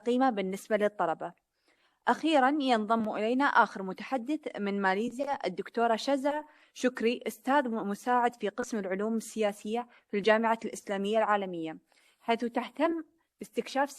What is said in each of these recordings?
قيمة بالنسبة للطلبة. أخيرا ينضم إلينا آخر متحدث من ماليزيا، الدكتورة شزا شكري، أستاذ مساعد في قسم العلوم السياسية في الجامعة الإسلامية العالمية، حيث تهتم باستكشاف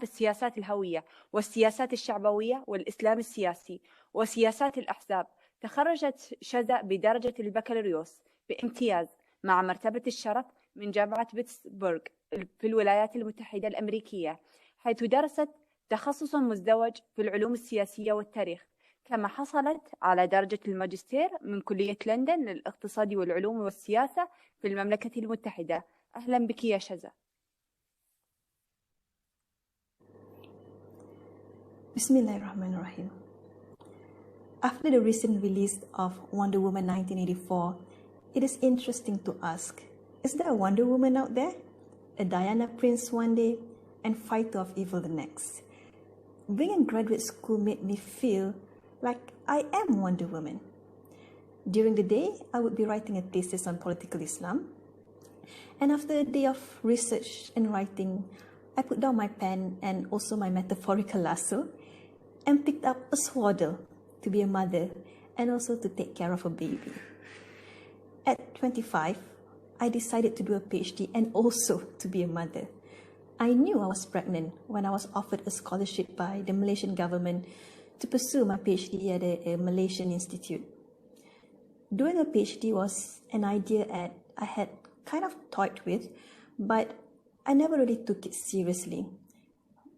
السياسات الهوية والسياسات الشعبوية والإسلام السياسي وسياسات الأحزاب. تخرجت شزا بدرجة البكالوريوس بامتياز مع مرتبة الشرف من جامعة بيتسبورغ في الولايات المتحدة الأمريكية، حيث درست تخصص مزدوج في العلوم السياسية والتاريخ، كما حصلت على درجة الماجستير من كلية لندن للاقتصاد والعلوم والسياسة في المملكة المتحدة. أهلا بك يا شزا. Bismillahirrahmanirrahim. After the recent release of Wonder Woman 1984, it is interesting to ask, is there a Wonder Woman out there? A Diana Prince one day and fighter of evil the next. Being in graduate school made me feel like I am Wonder Woman. During the day, I would be writing a thesis on political Islam. And after a day of research and writing, I put down my pen and also my metaphorical lasso and picked up a swaddle to be a mother and also to take care of a baby. At 25, I decided to do a PhD and also to be a mother. I knew I was pregnant when I was offered a scholarship by the Malaysian government to pursue my PhD at a Malaysian institute. Doing a PhD was an idea that I had kind of toyed with, but I never really took it seriously.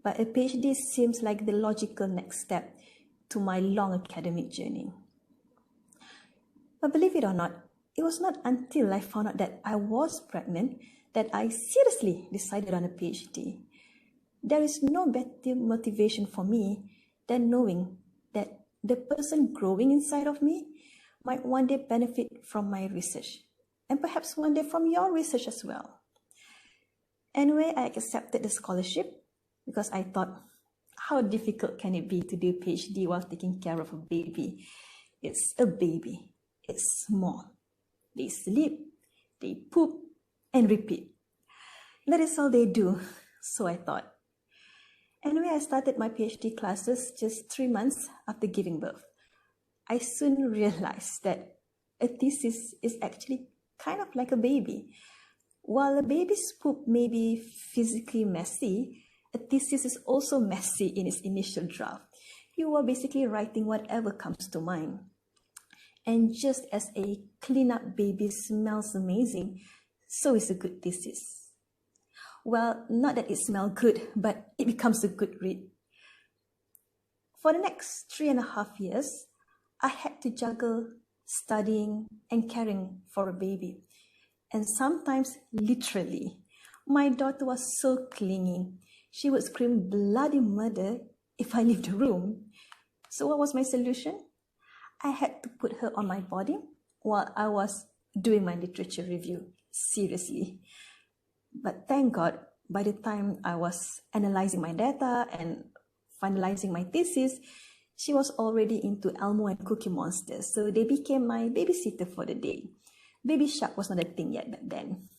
But a PhD seems like the logical next step to my long academic journey. But believe it or not, it was not until I found out that I was pregnant that I seriously decided on a PhD. There is no better motivation for me than knowing that the person growing inside of me might one day benefit from my research, and perhaps one day from your research as well. Anyway, I accepted the scholarship because I thought, how difficult can it be to do a PhD while taking care of a baby? It's a baby. It's small. They sleep, they poop, and repeat. That is all they do, so I thought. Anyway, I started my PhD classes just 3 months after giving birth. I soon realized that a thesis is actually kind of like a baby. While a baby's poop may be physically messy, a thesis is also messy in its initial draft. You are basically writing whatever comes to mind. And just as a clean-up baby smells amazing, so is a good thesis. Well, not that it smells good, but it becomes a good read. For the next 3.5 years, I had to juggle studying and caring for a baby. And sometimes, literally, my daughter was so clingy. She would scream bloody murder if I leave the room. So what was my solution? I had to put her on my body while I was doing my literature review. Seriously. But thank God, by the time I was analyzing my data and finalizing my thesis, she was already into Elmo and Cookie Monsters, so they became my babysitter for the day. Baby Shark was not a thing yet back then.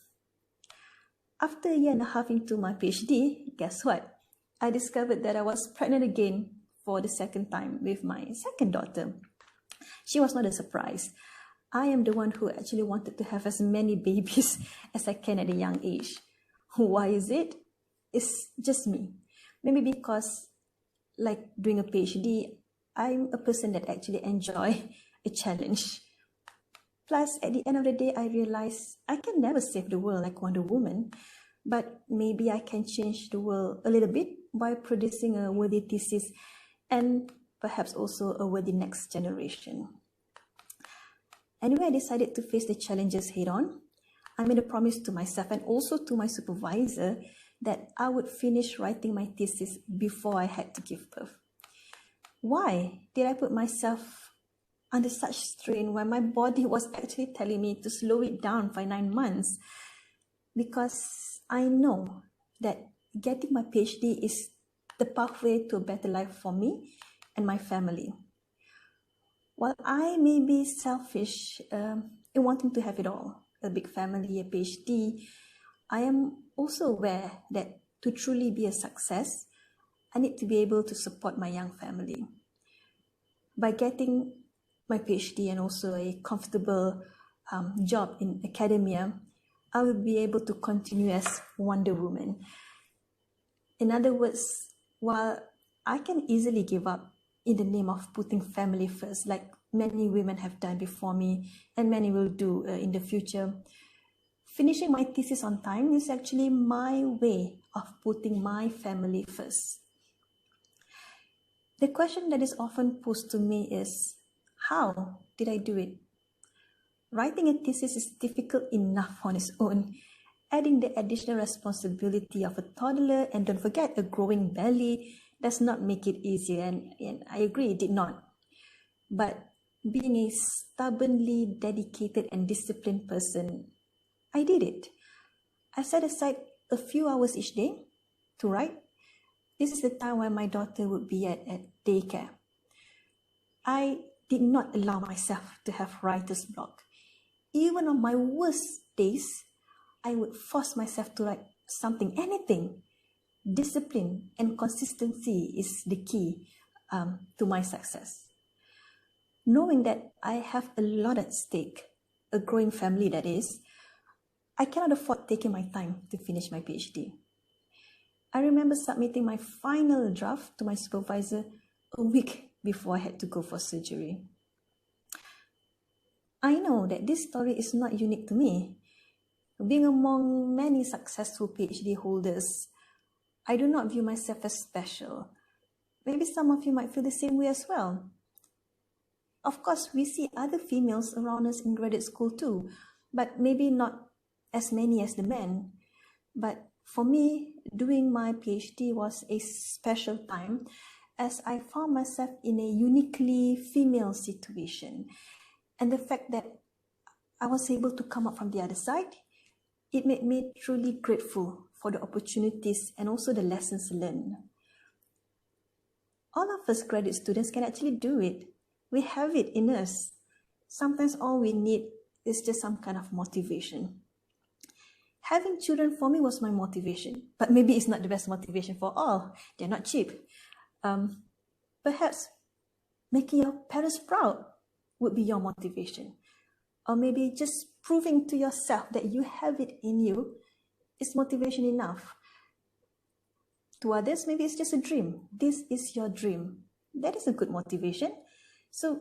After 1.5 years into my PhD, guess what? I discovered that I was pregnant again for the second time with my second daughter. She was not a surprise. I am the one who actually wanted to have as many babies as I can at a young age. Why is it? It's just me. Maybe because, like doing a PhD, I'm a person that actually enjoy a challenge. Plus, at the end of the day, I realized I can never save the world like Wonder Woman, but maybe I can change the world a little bit by producing a worthy thesis and perhaps also a worthy next generation. Anyway, I decided to face the challenges head on. I made a promise to myself and also to my supervisor that I would finish writing my thesis before I had to give birth. Why did I put myself under such strain when my body was actually telling me to slow it down for 9 months? Because I know that getting my PhD is the pathway to a better life for me and my family. While I may be selfish in wanting to have it all, a big family, a PhD, I am also aware that to truly be a success, I need to be able to support my young family. By getting my PhD and also a comfortable job in academia, I will be able to continue as Wonder Woman. In other words, while I can easily give up in the name of putting family first, like many women have done before me and many will do in the future, finishing my thesis on time is actually my way of putting my family first. The question that is often posed to me is, how did I do it? Writing a thesis is difficult enough on its own. Adding the additional responsibility of a toddler and don't forget a growing belly does not make it easier, and I agree, it did not. But being a stubbornly dedicated and disciplined person, I did it. I set aside a few hours each day to write. This is the time when my daughter would be at daycare. I did not allow myself to have writer's block. Even on my worst days, I would force myself to write something, anything. Discipline and consistency is the key to my success. Knowing that I have a lot at stake, a growing family that is, I cannot afford taking my time to finish my PhD. I remember submitting my final draft to my supervisor a week before I had to go for surgery. I know that this story is not unique to me. Being among many successful PhD holders, I do not view myself as special. Maybe some of you might feel the same way as well. Of course, we see other females around us in graduate school too, but maybe not as many as the men. But for me, doing my PhD was a special time as I found myself in a uniquely female situation. And the fact that I was able to come up from the other side, it made me truly grateful for the opportunities and also the lessons learned. All of us graduate students can actually do it. We have it in us. Sometimes all we need is just some kind of motivation. Having children for me was my motivation, but maybe it's not the best motivation for all. They're not cheap. Perhaps making your parents proud would be your motivation. Or maybe just proving to yourself that you have it in you is motivation enough. To others, maybe it's just a dream. This is your dream. That is a good motivation. So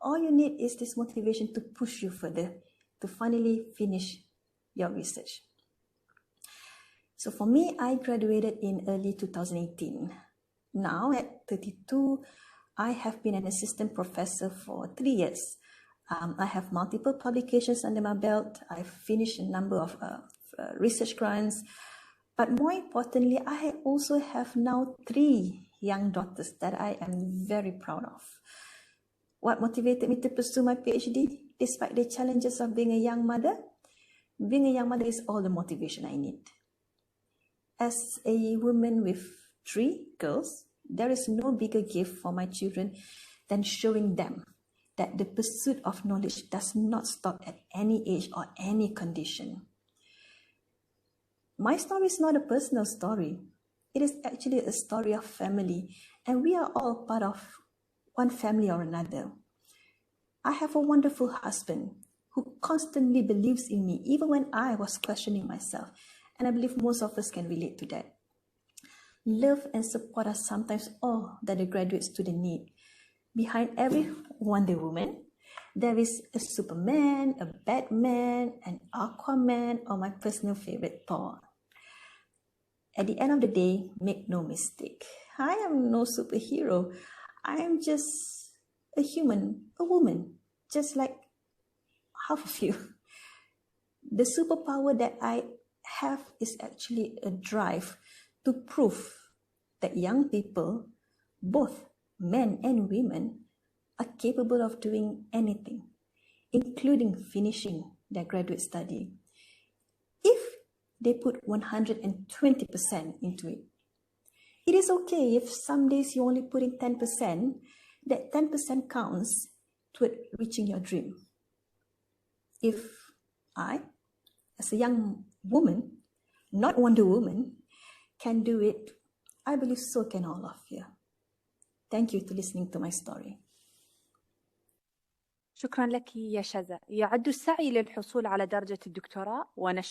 all you need is this motivation to push you further, to finally finish your research. So for me, I graduated in early 2018. Now at 32, I have been an assistant professor for 3 years. I have multiple publications under my belt. I've finished a number of research grants. But more importantly, I also have now 3 young daughters that I am very proud of. What motivated me to pursue my PhD despite the challenges of being a young mother? Being a young mother is all the motivation I need. As a woman with 3 girls, there is no bigger gift for my children than showing them that the pursuit of knowledge does not stop at any age or any condition. My story is not a personal story. It is actually a story of family, and we are all part of one family or another. I have a wonderful husband who constantly believes in me, even when I was questioning myself, and I believe most of us can relate to that. Love and support are sometimes all that a graduate student needs. Behind every Wonder Woman, there is a Superman, a Batman, an Aquaman, or my personal favorite, Thor. At the end of the day, make no mistake, I am no superhero. I am just a human, a woman, just like half of you. The superpower that I have is actually a drive to prove that young people, both men and women, are capable of doing anything, including finishing their graduate study, if they put 120% into it. It is okay if some days you only put in 10%, that 10% counts toward reaching your dream. If I, as a young woman, not Wonder Woman, can do it, I believe so can all of you. Thank you for listening to my story. شكرا لك يا شذا. يعد السعي للحصول على درجة الدكتوراه ونشر